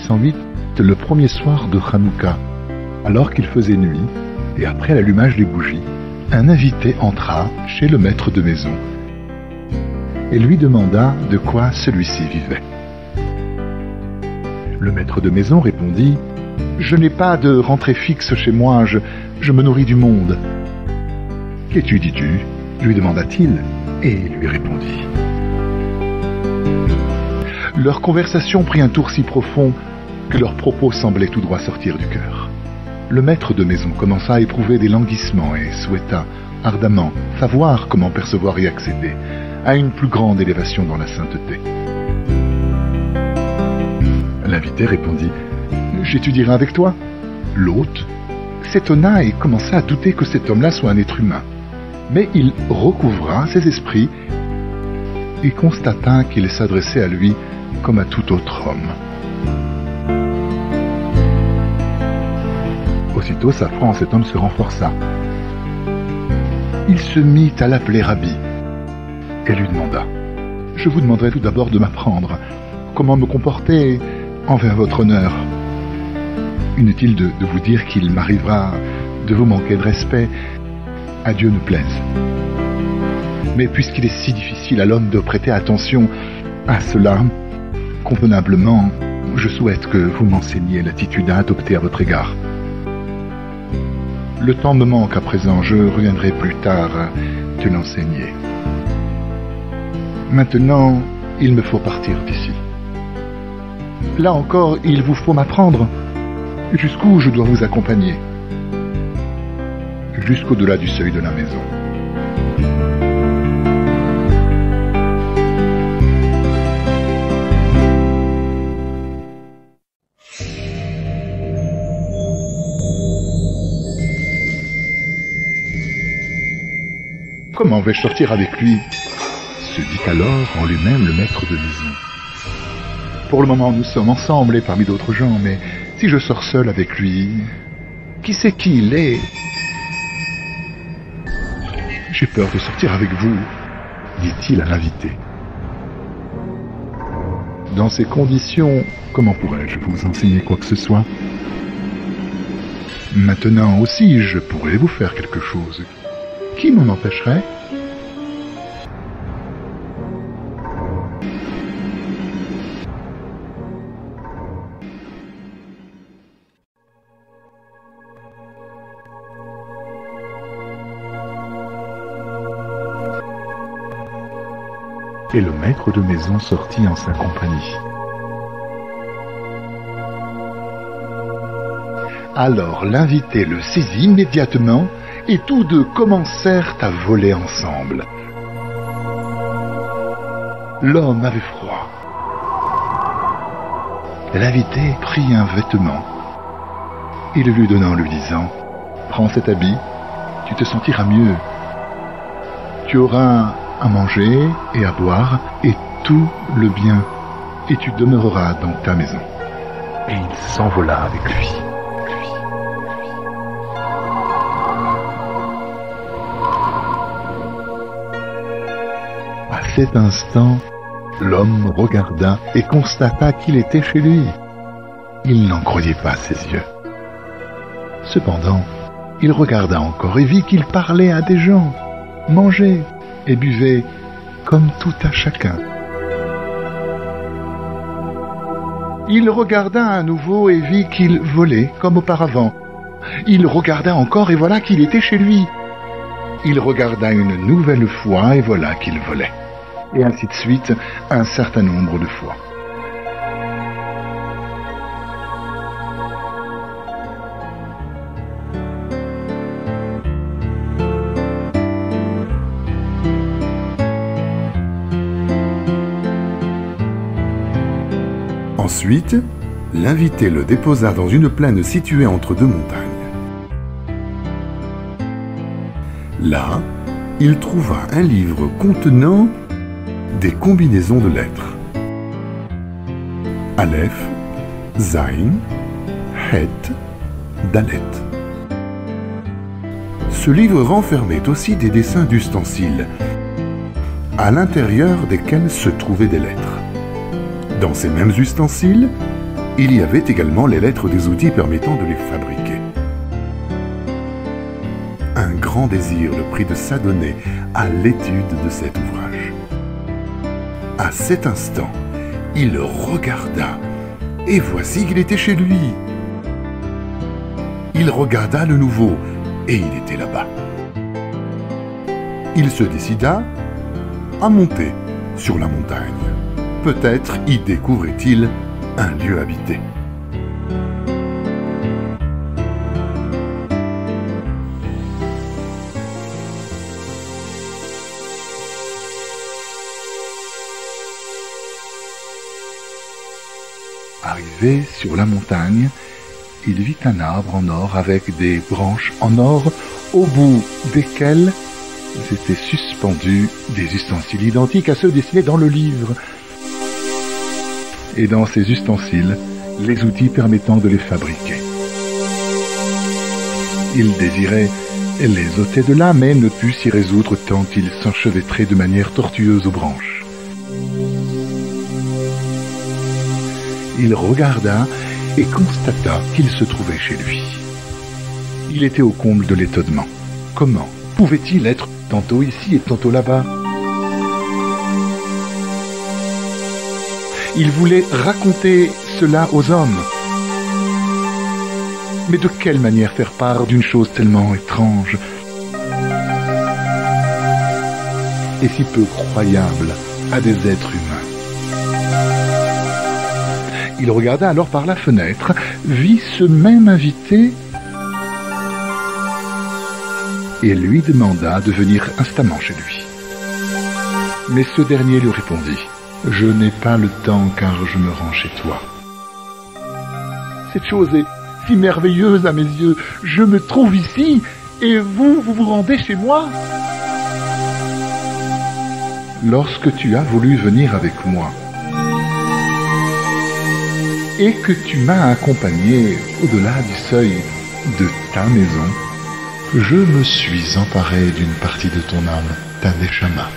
1808, le premier soir de Hanouka, alors qu'il faisait nuit, et après l'allumage des bougies, un invité entra chez le maître de maison et lui demanda de quoi celui-ci vivait. Le maître de maison répondit « Je n'ai pas de rentrée fixe chez moi, je me nourris du monde. »« Qu'es-tu, dis-tu » lui demanda-t-il, et il lui répondit. Leur conversation prit un tour si profond que leurs propos semblaient tout droit sortir du cœur. Le maître de maison commença à éprouver des languissements et souhaita ardemment savoir comment percevoir et accéder à une plus grande élévation dans la sainteté. L'invité répondit « J'étudierai avec toi ». L'hôte s'étonna et commença à douter que cet homme-là soit un être humain. Mais il recouvra ses esprits et constata qu'il s'adressait à lui comme à tout autre homme. Aussitôt, sa foi en cet homme se renforça. Il se mit à l'appeler Rabbi et lui demanda « Je vous demanderai tout d'abord de m'apprendre comment me comporter envers votre honneur. Inutile de vous dire qu'il m'arrivera de vous manquer de respect, à Dieu ne plaise. Mais puisqu'il est si difficile à l'homme de prêter attention à cela, convenablement, je souhaite que vous m'enseigniez l'attitude à adopter à votre égard. Le temps me manque à présent, je reviendrai plus tard te l'enseigner. Maintenant, il me faut partir d'ici. Là encore, il vous faut m'apprendre jusqu'où je dois vous accompagner. Jusqu'au-delà du seuil de la maison. Comment vais-je sortir avec lui? Se dit alors en lui-même le maître de maison. Pour le moment, nous sommes ensemble et parmi d'autres gens, mais si je sors seul avec lui, qui sait qui il est? J'ai peur de sortir avec vous, dit-il à l'invité. Dans ces conditions, comment pourrais-je vous enseigner quoi que ce soit? Maintenant aussi, je pourrais vous faire quelque chose. Qui m'en empêcherait? Et le maître de maison sortit en sa compagnie. Alors l'invité le saisit immédiatement et tous deux commencèrent à voler ensemble. L'homme avait froid. L'invité prit un vêtement et le lui donna en lui disant « Prends cet habit, tu te sentiras mieux. Tu auras à manger et à boire et tout le bien, et tu demeureras dans ta maison. » Et il s'envola avec lui. À cet instant, l'homme regarda et constata qu'il était chez lui. Il n'en croyait pas ses yeux. Cependant, il regarda encore et vit qu'il parlait à des gens, mangeait et buvait comme tout un chacun. Il regarda à nouveau et vit qu'il volait comme auparavant. Il regarda encore et voilà qu'il était chez lui. Il regarda une nouvelle fois et voilà qu'il volait. Et ainsi de suite, un certain nombre de fois. Ensuite, l'invité le déposa dans une plaine située entre deux montagnes. Là, il trouva un livre contenant des combinaisons de lettres. Aleph, Zain, Het, Dalet. Ce livre renfermait aussi des dessins d'ustensiles, à l'intérieur desquels se trouvaient des lettres. Dans ces mêmes ustensiles, Il y avait également les lettres des outils permettant de les fabriquer. Un grand désir le prit de s'adonner à l'étude de cet ouvrage. À cet instant, il regarda, et voici qu'il était chez lui. Il regarda de nouveau, et il était là-bas. Il se décida à monter sur la montagne. Peut-être y découvrait-il un lieu habité. Arrivé sur la montagne, il vit un arbre en or avec des branches en or, au bout desquelles étaient suspendus des ustensiles identiques à ceux dessinés dans le livre. Et dans ces ustensiles, les outils permettant de les fabriquer. Il désirait les ôter de là, mais ne put s'y résoudre tant il s'enchevêtrait de manière tortueuse aux branches. Il regarda et constata qu'il se trouvait chez lui. Il était au comble de l'étonnement. Comment pouvait-il être tantôt ici et tantôt là-bas? Il voulait raconter cela aux hommes. Mais de quelle manière faire part d'une chose tellement étrange et si peu croyable à des êtres humains? Il regarda alors par la fenêtre, vit ce même invité et lui demanda de venir instamment chez lui. Mais ce dernier lui répondit: « Je n'ai pas le temps car je me rends chez toi. » Cette chose est si merveilleuse à mes yeux. Je me trouve ici et vous vous rendez chez moi. Lorsque tu as voulu venir avec moi et que tu m'as accompagné au-delà du seuil de ta maison, je me suis emparé d'une partie de ton âme, ta neshama.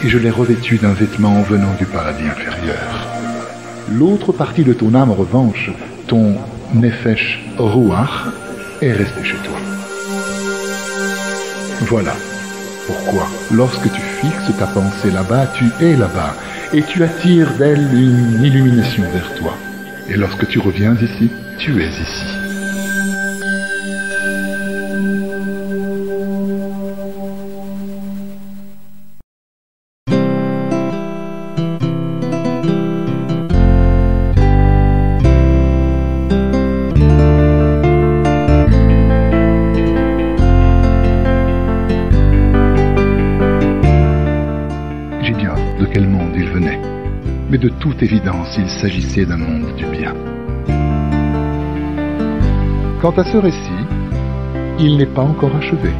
Et je l'ai revêtue d'un vêtement venant du paradis inférieur. L'autre partie de ton âme, en revanche, ton nefesh ruach, est restée chez toi. Voilà pourquoi, lorsque tu fixes ta pensée là-bas, tu es là-bas, et tu attires d'elle une illumination vers toi. Et lorsque tu reviens ici, tu es ici. J'ignore de quel monde il venait, mais de toute évidence, il s'agissait d'un monde du bien. Quant à ce récit, il n'est pas encore achevé.